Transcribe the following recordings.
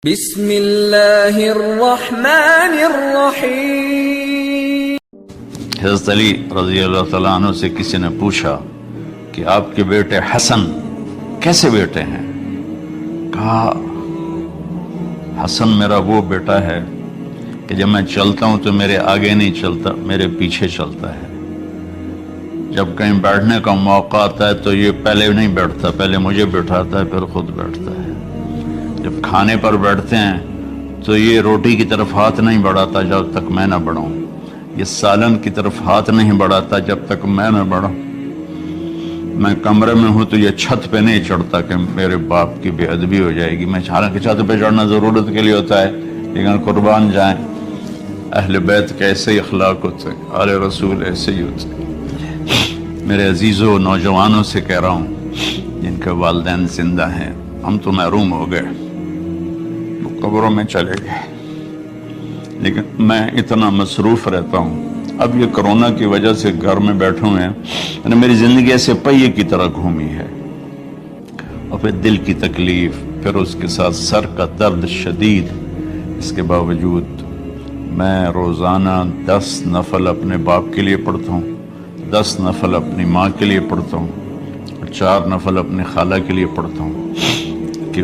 بسم اللہ الرحمن الرحیم۔ حضرت علی رضی اللہ تعالیٰ عنہ سے کسی نے پوچھا کہ آپ کے بیٹے حسن کیسے بیٹے ہیں؟ کہا حسن میرا وہ بیٹا ہے کہ جب میں چلتا ہوں تو میرے آگے نہیں چلتا، میرے پیچھے چلتا ہے۔ جب کہیں بیٹھنے کا موقع آتا ہے تو یہ پہلے نہیں بیٹھتا، پہلے مجھے بٹھاتا ہے پھر خود بیٹھتا ہے۔ جب کھانے پر بیٹھتے ہیں تو یہ روٹی کی طرف ہاتھ نہیں بڑھاتا جب تک میں نہ بڑھوں، یہ سالن کی طرف ہاتھ نہیں بڑھاتا جب تک میں نہ بڑھوں۔ میں کمرے میں ہوں تو یہ چھت پہ نہیں چڑھتا کہ میرے باپ کی بے ادبی ہو جائے گی۔ میں حالانکہ چھت پہ چڑھنا ضرورت کے لیے ہوتا ہے، لیکن قربان جائیں اہل بیت کے ایسے ہی اخلاق ہوتے ہیں، آل رسول ایسے ہی ہوتے ہیں۔ میرے عزیزوں نوجوانوں سے کہہ رہا ہوں جن کے والدین زندہ ہیں، ہم تو محروم ہو گئے، وہ قبروں میں چلے گئے، لیکن میں اتنا مصروف رہتا ہوں۔ اب یہ کرونا کی وجہ سے گھر میں بیٹھے ہوئے ہیں، یعنی میری زندگی ایسے پہیے کی طرح گھومی ہے، اور پھر دل کی تکلیف، پھر اس کے ساتھ سر کا درد شدید۔ اس کے باوجود میں روزانہ 10 نفل اپنے باپ کے لیے پڑھتا ہوں، 10 نفل اپنی ماں کے لیے پڑھتا ہوں، اور 4 نفل اپنی خالہ کے لیے پڑھتا ہوں کہ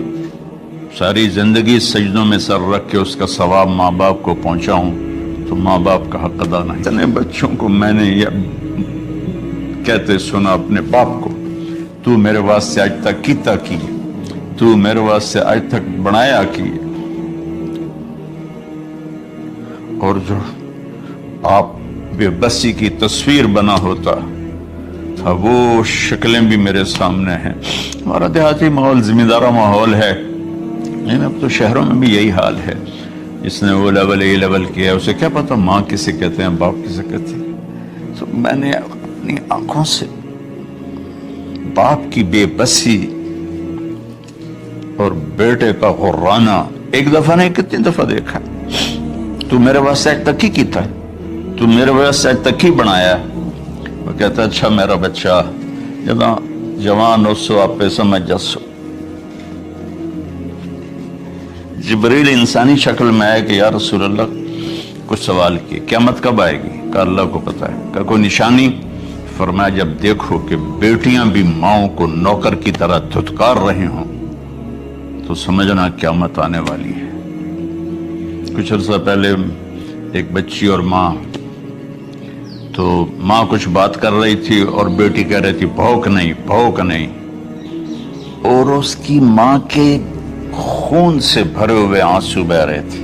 ساری زندگی سجدوں میں سر رکھ کے اس کا ثواب ماں باپ کو پہنچاؤں، تو ماں باپ کا حق ادا نہیں۔ اتنے بچوں کو میں نے یہ کہتے سنا اپنے باپ کو، تو میرے واسطے آج تک کیتا کی، تو میرے واسطے آج تک بنایا کی، اور جو آپ بے بسی کی تصویر بنا ہوتا تھا وہ شکلیں بھی میرے سامنے ہیں۔ ہمارا دیہاتی ماحول زمین دارہ ماحول ہے، لیکن اب تو شہروں میں بھی یہی حال ہے۔ جس نے وہ لیول اے لیول کیا ہے اسے کیا پتا ماں کسے کہتے ہیں، باپ کسے کہتے ہیں۔ تو میں نے اپنی آنکھوں سے باپ کی بے بسی اور بیٹے کا غرانہ ایک دفعہ نہیں کتنی دفعہ دیکھا۔ تو میرے واسطے آج تک ہی کیتا ہے، تو میرے واسطے آج تک ہی بنایا۔ وہ کہتا اچھا میرا بچہ جدا جوان ہو سو آپ پہ سمجھ جسو۔ جبریل انسانی شکل میں آئے کہ یا رسول اللہ کچھ سوال کیے، قیامت کب آئے گی؟ کہ اللہ کو پتا ہے۔ کہ کوئی نشانی؟ فرمایا جب دیکھو کہ بیٹیاں بھی ماؤں کو نوکر کی طرح دھتکار رہی ہوں تو سمجھنا قیامت آنے والی ہے۔ کچھ عرصہ پہلے ایک بچی اور ماں، تو ماں کچھ بات کر رہی تھی اور بیٹی کہہ رہی تھی بھوک نہیں بھوک نہیں، اور اس کی ماں کے خون سے بھرے ہوئے آنسو بہ رہے تھے،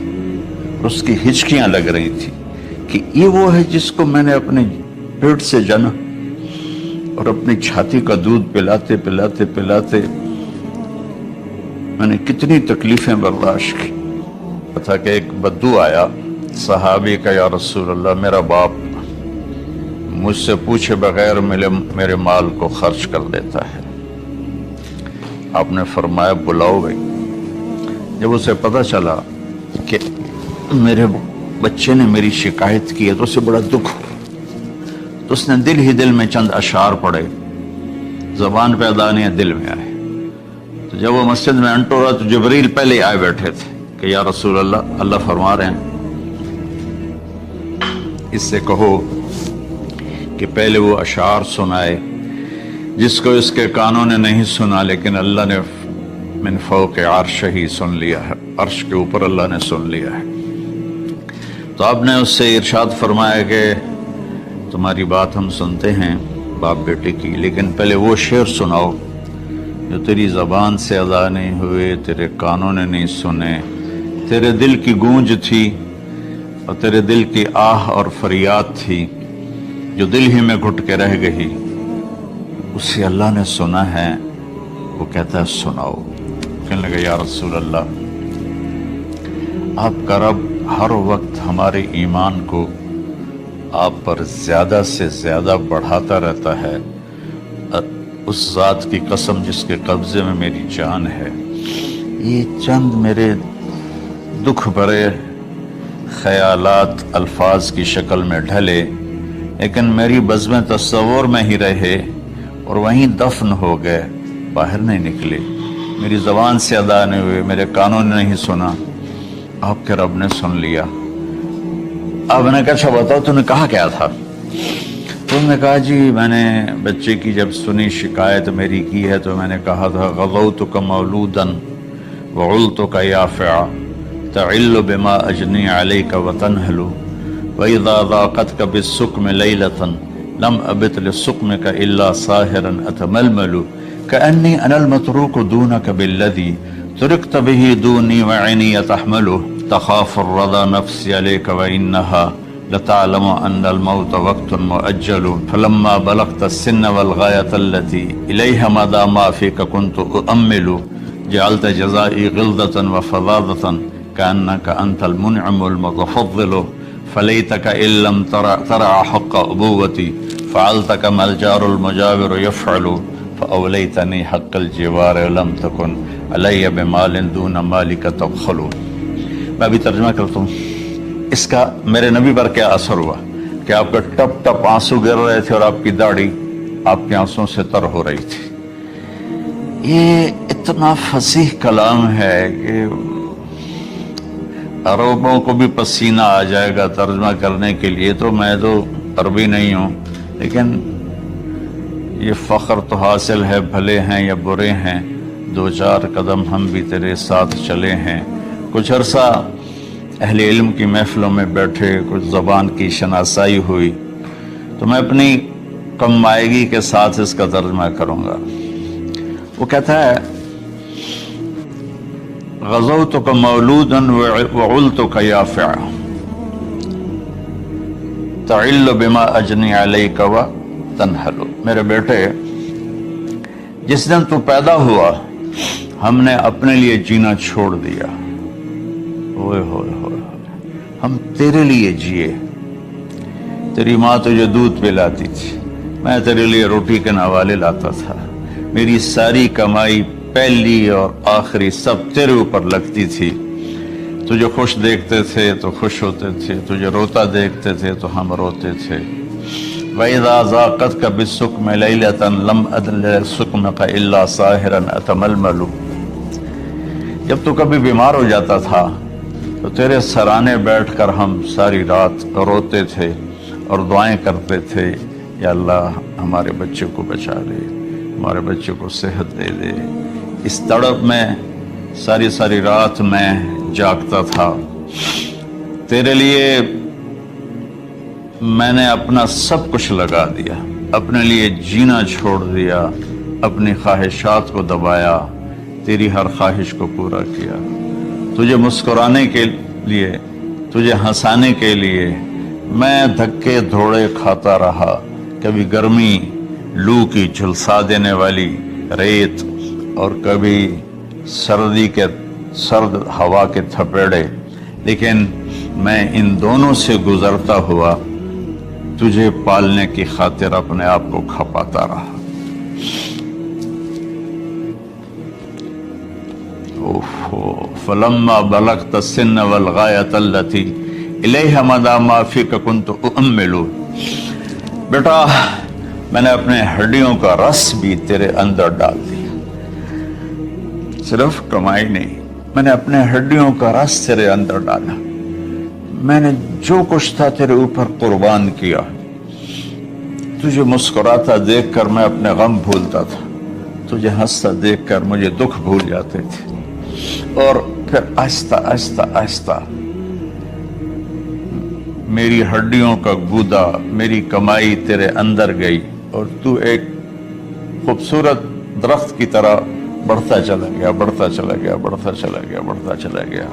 اور اس کی ہچکیاں لگ رہی تھی کہ یہ وہ ہے جس کو میں نے اپنے پیٹ سے جنا، اور اپنی چھاتی کا دودھ پلاتے پلاتے پلاتے میں نے کتنی تکلیفیں برداشت کی۔ تھا کہ ایک بدو آیا صحابی کا، یا رسول اللہ میرا باپ مجھ سے پوچھے بغیر میرے مال کو خرچ کر دیتا ہے۔ آپ نے فرمایا بلاؤ بھائی۔ جب اسے پتا چلا کہ میرے بچے نے میری شکایت کی ہے تو اسے بڑا دکھ ہوا، تو اس نے دل ہی دل میں چند اشعار پڑھے، زبان پہ ادا نہیں دل میں آئے۔ تو جب وہ مسجد میں انٹو رہا تو جبریل پہلے آئے بیٹھے تھے کہ یا رسول اللہ اللہ فرما رہے ہیں اس سے کہو کہ پہلے وہ اشعار سنائے جس کو اس کے کانوں نے نہیں سنا، لیکن اللہ نے من فوق عرش ہی سن لیا ہے، عرش کے اوپر اللہ نے سن لیا ہے۔ تو آپ نے اس سے ارشاد فرمایا کہ تمہاری بات ہم سنتے ہیں باپ بیٹے کی، لیکن پہلے وہ شعر سناؤ جو تیری زبان سے ادا نہیں ہوئے، تیرے کانوں نے نہیں سنے، تیرے دل کی گونج تھی اور تیرے دل کی آہ اور فریاد تھی جو دل ہی میں گھٹ کے رہ گئی، اسے اللہ نے سنا ہے۔ وہ کہتا ہے سناؤ۔ کہنے لگا یا رسول اللہ آپ کا رب ہر وقت ہمارے ایمان کو آپ پر زیادہ سے زیادہ بڑھاتا رہتا ہے، اس ذات کی قسم جس کے قبضے میں میری جان ہے۔ یہ چند میرے دکھ بھرے خیالات الفاظ کی شکل میں ڈھلے، لیکن میری بزم تصور میں ہی رہے اور وہیں دفن ہو گئے، باہر نہیں نکلے۔ میری زبان سے ادا نہیں ہوئے، میرے کانوں نے نہیں سنا، آپ کے رب نے سن لیا۔ آپ نے کہا اچھا بتاؤ تو نے کہا کیا تھا؟ تو انہوں نے کہا جی میں نے بچے کی جب سنی شکایت میری کی ہے تو میں نے کہا تھا غزوتک مولودا وعلتک یافعا تعل بما اجنی علیک وتنہل وَإِذَا ضَاقَتْكَ بِالسُّقْمِ لَيْلَةً لَمْ أَبِتْ لِلسُّقْمِكَ إِلَّا سَاهِرًا أَتَمَلْمَلُ كَأَنِّي أَنَا الْمَتْرُوكُ دُونَكَ بِالَّذِي تُرِكْتَ بِهِ دُونِي وَعِنِي يَتَحْمَلُ تَخَافُ الرَّضَى نَفْسِي عَلَيْكَ وَإِنَّهَا لَتَعْلَمُ أَنَّ الْمَوْتَ وَقْتٌ مُؤَجَّلٌ فَلَمَّا بَلَغْتَ السِّنَّ وَالْغَايَةَ الَّتِي إِلَيْهَا مَدَى مَا فِيكَ كُنْتُ أُؤَمِّلُ جَعَلْتَ جَزَائِي غِلْظَةً وَفَظَاظَةً كَأَنَّكَ أَنْتَ الْمُنْعِمُ الْمُتَفَضِّلُ فَلَيْتَكَ إِن لَّمْ تَرَعَ حَقَّ أُبُوَّتِي فَعَلْتَ كَمَا الْجَارُ الْمُجَاوِرُ يَفْعَلُ فَأَوْلَيْتَنِي حَقَّ الْجِوَارِ وَلَمْ تَكُنْ عَلَيَّ بِمَالٍ دُونَ مَالِكَ تَبْخَلُ۔ میں ابھی ترجمہ کرتا ہوں۔ اس کا میرے نبی پر کیا اثر ہوا کہ آپ کے ٹپ ٹپ آنسو گر رہے تھے اور آپ کی داڑھی آپ کے آنسوں سے تر ہو رہی تھی۔ یہ اتنا فصیح کلام ہے کہ عربوں کو بھی پسینہ آ جائے گا ترجمہ کرنے کے لیے، تو میں تو عربی نہیں ہوں، لیکن یہ فخر تو حاصل ہے، بھلے ہیں یا برے ہیں، دو چار قدم ہم بھی تیرے ساتھ چلے ہیں۔ کچھ عرصہ اہل علم کی محفلوں میں بیٹھے، کچھ زبان کی شناسائی ہوئی، تو میں اپنی کم مائگی کے ساتھ اس کا ترجمہ کروں گا۔ وہ کہتا ہے غزوتک مولودا وعلتک یافعا تعل بما اجنی علیک وتنہل۔ میرے بیٹے، جس دن تو پیدا ہوا ہم نے اپنے لیے جینا چھوڑ دیا، ہوئے ہوئے ہوئے ہم تیرے لیے جیے۔ تیری ماں تجھے دودھ پلاتی تھی، میں تیرے لیے روٹی کے نوالے لاتا تھا، میری ساری کمائی پہلی اور آخری سب تیرے اوپر لگتی تھی۔ تجھے خوش دیکھتے تھے تو خوش ہوتے تھے، تجھے روتا دیکھتے تھے تو ہم روتے تھے۔ وَإِذَا ضَاقَتْكَ بِالسُّقْمِ لَيْلَةً لَمْ أَدْلِ لِلسُّقْمِكَ إِلَّا سَاهِرًا أَتَمَلْمَلُ۔ جب تو کبھی بیمار ہو جاتا تھا تو تیرے سرانے بیٹھ کر ہم ساری رات روتے تھے اور دعائیں کرتے تھے، یا اللہ ہمارے بچے کو بچا لے، ہمارے بچے کو صحت دے دے۔ اس تڑپ میں ساری ساری رات میں جاگتا تھا۔ تیرے لیے میں نے اپنا سب کچھ لگا دیا، اپنے لیے جینا چھوڑ دیا، اپنی خواہشات کو دبایا، تیری ہر خواہش کو پورا کیا۔ تجھے مسکرانے کے لیے، تجھے ہنسانے کے لیے میں دھکے دھوڑے کھاتا رہا، کبھی گرمی لو کی جھلسا دینے والی ریت اور کبھی سردی کے سرد ہوا کے تھپیڑے، لیکن میں ان دونوں سے گزرتا ہوا تجھے پالنے کی خاطر اپنے آپ کو کھپاتا رہا۔ فلما بلغت السن والغایۃ التی الیہا مدی ما فیک کنت اؤمل۔ بیٹا، میں نے اپنے ہڈیوں کا رس بھی تیرے اندر ڈال دیا، صرف کمائی نہیں، میں نے اپنے ہڈیوں کا رس تیرے اندر ڈالا، میں نے جو کچھ تھا تیرے اوپر قربان کیا۔ تجھے مسکراتا دیکھ کر میں اپنے غم بھولتا تھا، تجھے ہنستا دیکھ کر مجھے دکھ بھول جاتے تھے، اور پھر آہستہ آہستہ آہستہ میری ہڈیوں کا گودا، میری کمائی تیرے اندر گئی، اور تو ایک خوبصورت درخت کی طرح بڑھتا چلا گیا، بڑھتا چلا گیا، بڑھتا چلا گیا، بڑھتا چلا گیا،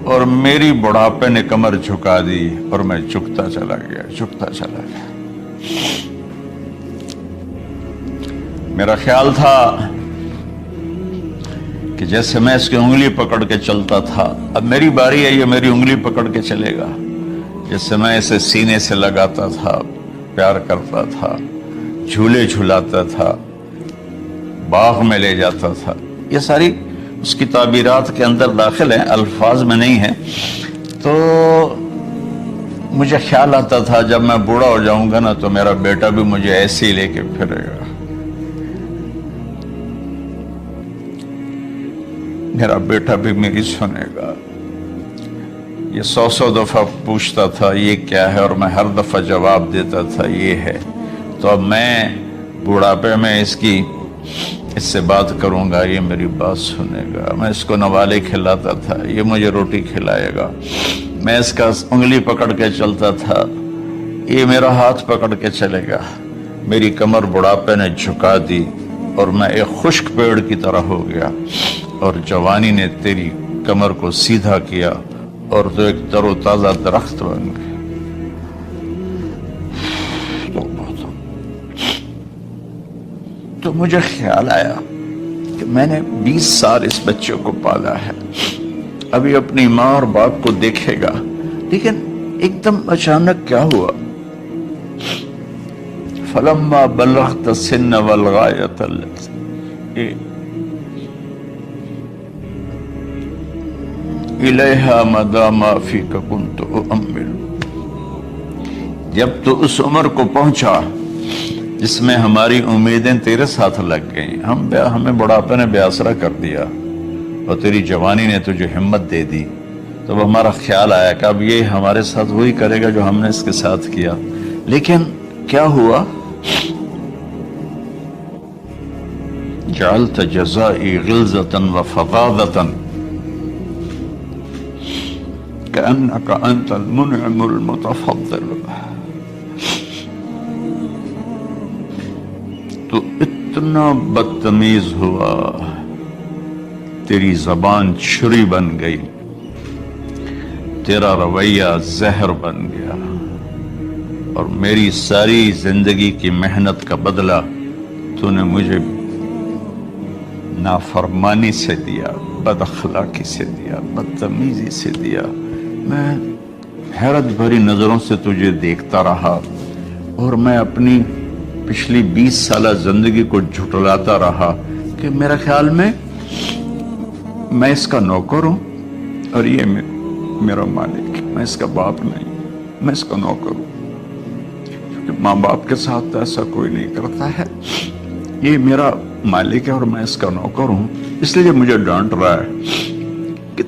اور میری بڑھاپے نے کمر جھکا دی اور میں جھکتا چلا گیا، جھکتا چلا گیا۔ میرا خیال تھا کہ جیسے میں اس کی انگلی پکڑ کے چلتا تھا، اب میری باری ہے، یہ میری انگلی پکڑ کے چلے گا۔ جیسے میں اسے سینے سے لگاتا تھا، پیار کرتا تھا، جھولے جھلاتا تھا، باغ میں لے جاتا تھا، یہ ساری اس کی تعبیرات کے اندر داخل ہیں، الفاظ میں نہیں ہیں۔ تو مجھے خیال آتا تھا جب میں بوڑھا ہو جاؤں گا نا تو میرا بیٹا بھی مجھے ایسے ہی لے کے پھرے گا۔ میرا بیٹا بھی میری سنے گا. یہ 100 دفعہ پوچھتا تھا یہ کیا ہے، اور میں ہر دفعہ جواب دیتا تھا یہ ہے. تو اب میں بڑھاپے میں اس سے بات کروں گا، یہ میری بات سنے گا. میں اس کو نوالے کھلاتا تھا، یہ مجھے روٹی کھلائے گا. میں اس کا انگلی پکڑ کے چلتا تھا، یہ میرا ہاتھ پکڑ کے چلے گا. میری کمر بڑھاپے نے جھکا دی اور میں ایک خشک پیڑ کی طرح ہو گیا، اور جوانی نے تیری کمر کو سیدھا کیا اور تو ایک تر و تازہ درخت بن گیا. تو مجھے خیال آیا کہ میں نے 20 سال اس بچے کو پالا ہے، ابھی اپنی ماں اور باپ کو دیکھے گا، لیکن ایک دم اچانک کیا ہوا؟ فلما بلغت السن والغایۃ الیہا مدی ما فیک کنت اؤمل. جب تو اس عمر کو پہنچا جس میں ہماری امیدیں تیرے ساتھ لگ گئیں، ہمیں بڑھاپے نے بے آسرا کر دیا اور تیری جوانی نے تجھے ہمت دے دی، تو ہمارا خیال آیا کہ اب یہ ہمارے ساتھ وہی کرے گا جو ہم نے اس کے ساتھ کیا. لیکن کیا ہوا؟ جعلت جزائی غلظۃ وفظاظۃ کأنک انت المنعم المتفضل. تو اتنا بدتمیز ہوا، تیری زبان چھری بن گئی، تیرا رویہ زہر بن گیا، اور میری ساری زندگی کی محنت کا بدلہ تو نے مجھے نافرمانی سے دیا، بد اخلاقی سے دیا، بدتمیزی سے دیا. میں حیرت بھری نظروں سے تجھے دیکھتا رہا، اور میں اپنی پچھلی 20 سالہ زندگی کو جھٹلاتا رہا کہ میرا خیال میں اس کا نوکر ہوں اور یہ میرا مالک. میں اس کا باپ نہیں، میں اس کا نوکر ہوں، کیونکہ ماں باپ کے ساتھ ایسا کوئی نہیں کرتا ہے. یہ میرا مالک ہے اور میں اس کا نوکر ہوں، اس لیے مجھے ڈانٹ رہا ہے.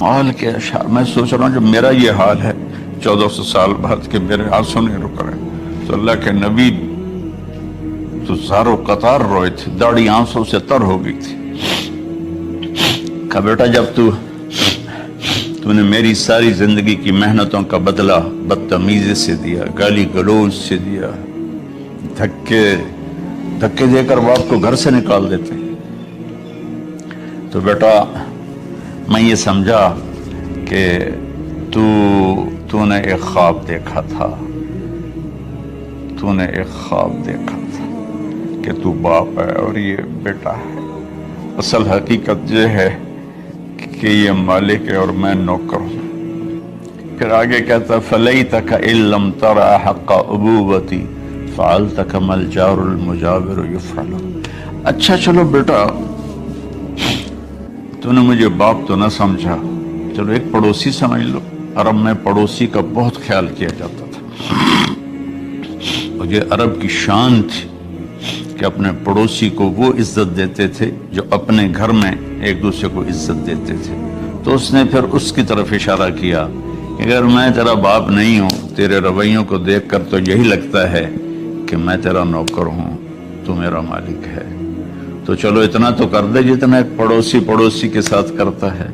حال کے اشعار میں سوچ رہا ہوں جب میرا یہ حال ہے 1400 سال بعد کہ میرے آنسو نہیں رک رہے، تو اللہ کے نبی تو زارو قطار روئے تھے، داڑھی آنسوں سے تر ہو گئی تھی. کہا بیٹا جب تو نے میری ساری زندگی کی محنتوں کا بدلہ بدتمیزی سے دیا، گالی گلوچ سے دیا، دھکے دے کر باپ کو گھر سے نکال دیتے، تو بیٹا میں یہ سمجھا کہ تو نے ایک خواب دیکھا تھا، کہ تو باپ ہے اور یہ بیٹا ہے. اصل حقیقت یہ ہے کہ یہ مالک ہے اور میں نوکر ہوں. پھر آگے کہتا فَلَيْتَكَ إِن لَمْ تَرَ حَقَّ أُبُوَّتِي فَعَلْتَ كَمَا الْجَارُ الْمُجَاوِرُ يُفْعَلُ. اچھا چلو بیٹا، تو نے مجھے باپ تو نہ سمجھا، چلو ایک پڑوسی سمجھ لو. عرب میں پڑوسی کا بہت خیال کیا جاتا تھا، اور یہ عرب کی شان تھی کہ اپنے پڑوسی کو وہ عزت دیتے تھے جو اپنے گھر میں ایک دوسرے کو عزت دیتے تھے. تو اس نے پھر اس کی طرف اشارہ کیا کہ اگر میں تیرا باپ نہیں ہوں، تیرے رویوں کو دیکھ کر تو یہی لگتا ہے کہ میں تیرا نوکر ہوں، تو میرا مالک ہے، تو چلو اتنا تو کر دے جتنا ایک پڑوسی کے ساتھ کرتا ہے.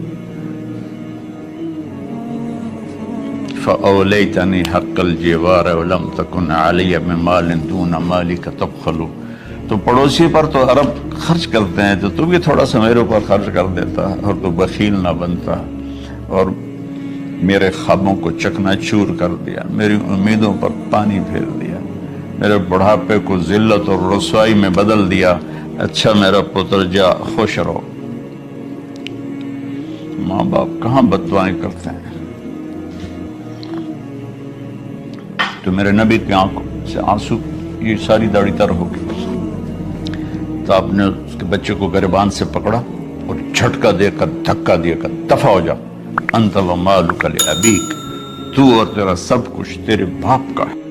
فَأَوْلَيْتَنِي حَقَّ الْجِوَارِ وَلَمْ تَكُنْ عَلَيَّ بِمَالٍ دُونَ مَالِكَ تَبْخَلُ. تو پڑوسی پر تو عرب خرچ کرتے ہیں، تو بھی تھوڑا سا میرے اوپر خرچ کر دیتا اور تو بخیل نہ بنتا، اور میرے خوابوں کو چکنا چور کر دیا، میری امیدوں پر پانی پھیر دیا، میرے بڑھاپے کو ذلت اور رسوائی میں بدل دیا. اچھا میرا پتر جا خوش رہو. ماں باپ کہاں بددعائیں کرتے ہیں. تو میرے نبی کی آنکھوں سے آنسو، یہ ساری داڑھی تر ہو گئی. تو آپ نے اس کے بچے کو گریبان سے پکڑا اور جھٹکا دے کر دھکا دے کر دفع ہو جا، انت و مالک لابیک، تو اور تیرا سب کچھ تیرے باپ کا ہے.